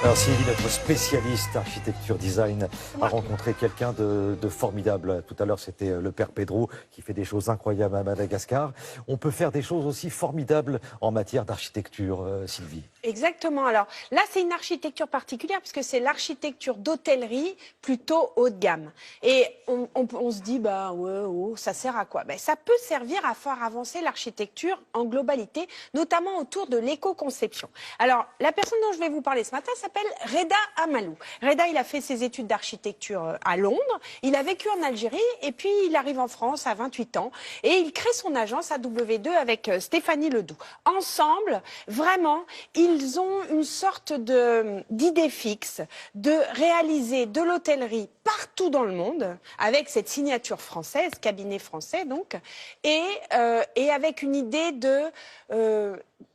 Alors Sylvie, notre spécialiste architecture design, a rencontré quelqu'un de formidable. Tout à l'heure, c'était le père Pedro qui fait des choses incroyables à Madagascar. On peut faire des choses aussi formidables en matière d'architecture, Sylvie. Exactement. Alors là, c'est une architecture particulière puisque c'est l'architecture d'hôtellerie plutôt haut de gamme. Et on se dit, bah ouais, oh, ça sert à quoi? Ben, ça peut servir à faire avancer l'architecture en globalité, notamment autour de l'éco-conception. Alors, la personne dont je vais vous parler ce matin s'appelle Reda Amalou. Reda, il a fait ses études d'architecture à Londres, il a vécu en Algérie et puis il arrive en France à 28 ans et il crée son agence AW2 avec Stéphanie Ledoux. Ensemble, vraiment, ils ont une sorte d'idée fixe de réaliser de l'hôtellerie partout dans le monde, avec cette signature française, cabinet français donc, et avec une idée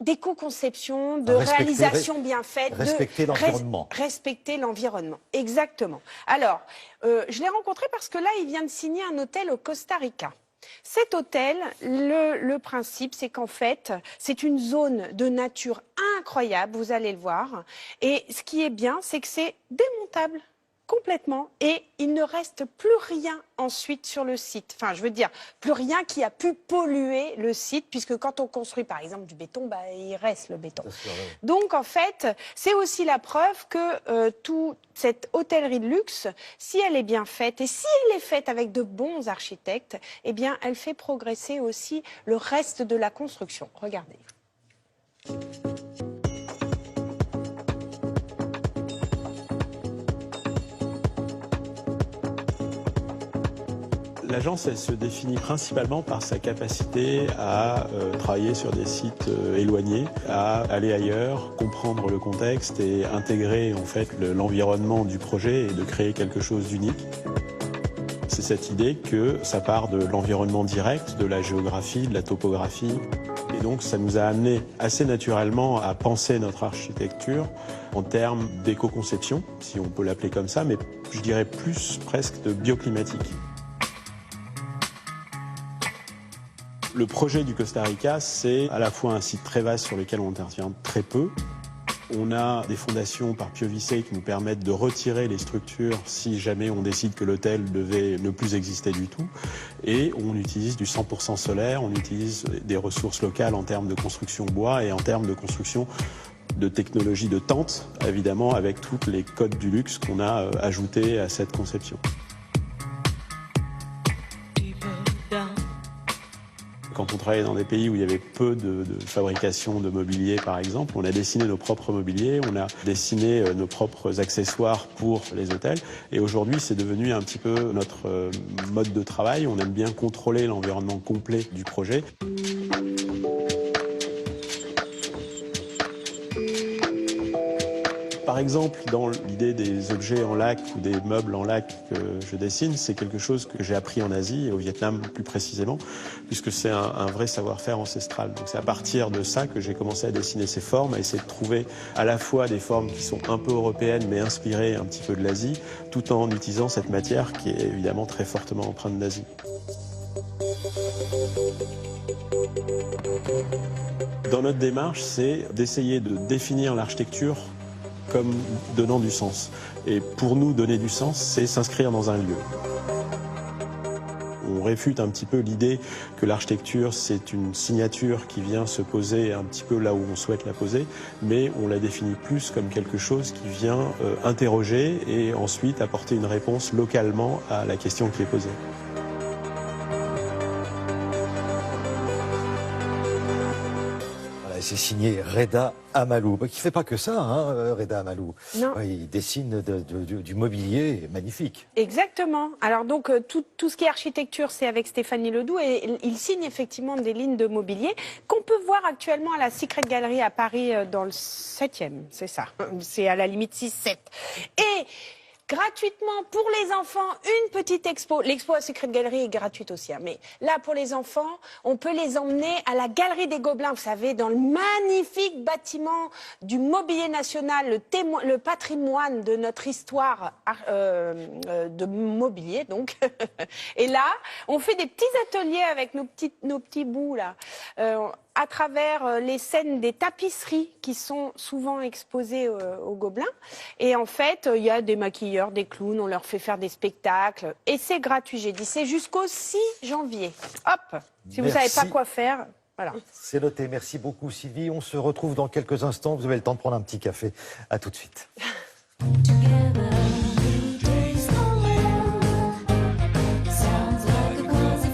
d'éco-conception, de réalisation bien faite, respecter l'environnement. Respecter l'environnement, exactement. Alors, je l'ai rencontré parce que là, il vient de signer un hôtel au Costa Rica. Cet hôtel, le principe, c'est qu'en fait, c'est une zone de nature incroyable, vous allez le voir. Et ce qui est bien, c'est que c'est démontable complètement et il ne reste plus rien ensuite sur le site. Enfin, je veux dire, plus rien qui a pu polluer le site, puisque quand on construit par exemple du béton, bah, il reste le béton. Donc en fait, c'est aussi la preuve que toute cette hôtellerie de luxe, si elle est bien faite et si elle est faite avec de bons architectes, eh bien, elle fait progresser aussi le reste de la construction. Regardez. L'agence, elle se définit principalement par sa capacité à travailler sur des sites éloignés, à aller ailleurs, comprendre le contexte et intégrer en fait l'environnement du projet et de créer quelque chose d'unique. C'est cette idée que ça part de l'environnement direct, de la géographie, de la topographie. Et donc ça nous a amené assez naturellement à penser notre architecture en termes d'éco-conception, si on peut l'appeler comme ça, mais je dirais plus presque de bioclimatique. Le projet du Costa Rica, c'est à la fois un site très vaste sur lequel on intervient très peu. On a des fondations par Piovicé qui nous permettent de retirer les structures si jamais on décide que l'hôtel devait ne plus exister du tout. Et on utilise du 100% solaire, on utilise des ressources locales en termes de construction bois et en termes de construction de technologie de tente, évidemment avec tous les codes du luxe qu'on a ajoutés à cette conception. Quand on travaillait dans des pays où il y avait peu de fabrication de mobilier, par exemple, on a dessiné nos propres mobiliers, on a dessiné nos propres accessoires pour les hôtels. Et aujourd'hui, c'est devenu un petit peu notre mode de travail. On aime bien contrôler l'environnement complet du projet. Par exemple, dans l'idée des objets en lac ou des meubles en lac que je dessine, c'est quelque chose que j'ai appris en Asie, et au Vietnam plus précisément, puisque c'est un vrai savoir-faire ancestral. Donc c'est à partir de ça que j'ai commencé à dessiner ces formes, à essayer de trouver à la fois des formes qui sont un peu européennes, mais inspirées un petit peu de l'Asie, tout en utilisant cette matière qui est évidemment très fortement empreinte d'Asie. Dans notre démarche, c'est d'essayer de définir l'architecture comme donnant du sens. Et pour nous, donner du sens, c'est s'inscrire dans un lieu. On réfute un petit peu l'idée que l'architecture, c'est une signature qui vient se poser un petit peu là où on souhaite la poser, mais on la définit plus comme quelque chose qui vient interroger et ensuite apporter une réponse localement à la question qui est posée. C'est signé Reda Amalou, qui ne fait pas que ça, hein, Reda Amalou. Non. Il dessine du mobilier magnifique. Exactement. Alors donc tout ce qui est architecture, c'est avec Stéphanie Ledoux et il signe effectivement des lignes de mobilier qu'on peut voir actuellement à la Secret Gallery à Paris dans le 7e, c'est ça. C'est à la limite 6-7. Et gratuitement pour les enfants, une petite expo. L'expo à Secret Gallery est gratuite aussi. Mais là, pour les enfants, on peut les emmener à la Galerie des Gobelins. Vous savez, dans le magnifique bâtiment du Mobilier National, le patrimoine de notre histoire de mobilier. Donc. Et là, on fait des petits ateliers avec nos petits bouts là. à travers les scènes des tapisseries qui sont souvent exposées aux Gobelins. Et en fait, il y a des maquilleurs, des clowns, on leur fait faire des spectacles. Et c'est gratuit, j'ai dit. C'est jusqu'au 6 janvier. Hop, si vous ne savez pas quoi faire, voilà. C'est noté. Merci beaucoup, Sylvie. On se retrouve dans quelques instants. Vous avez le temps de prendre un petit café. À tout de suite. Together.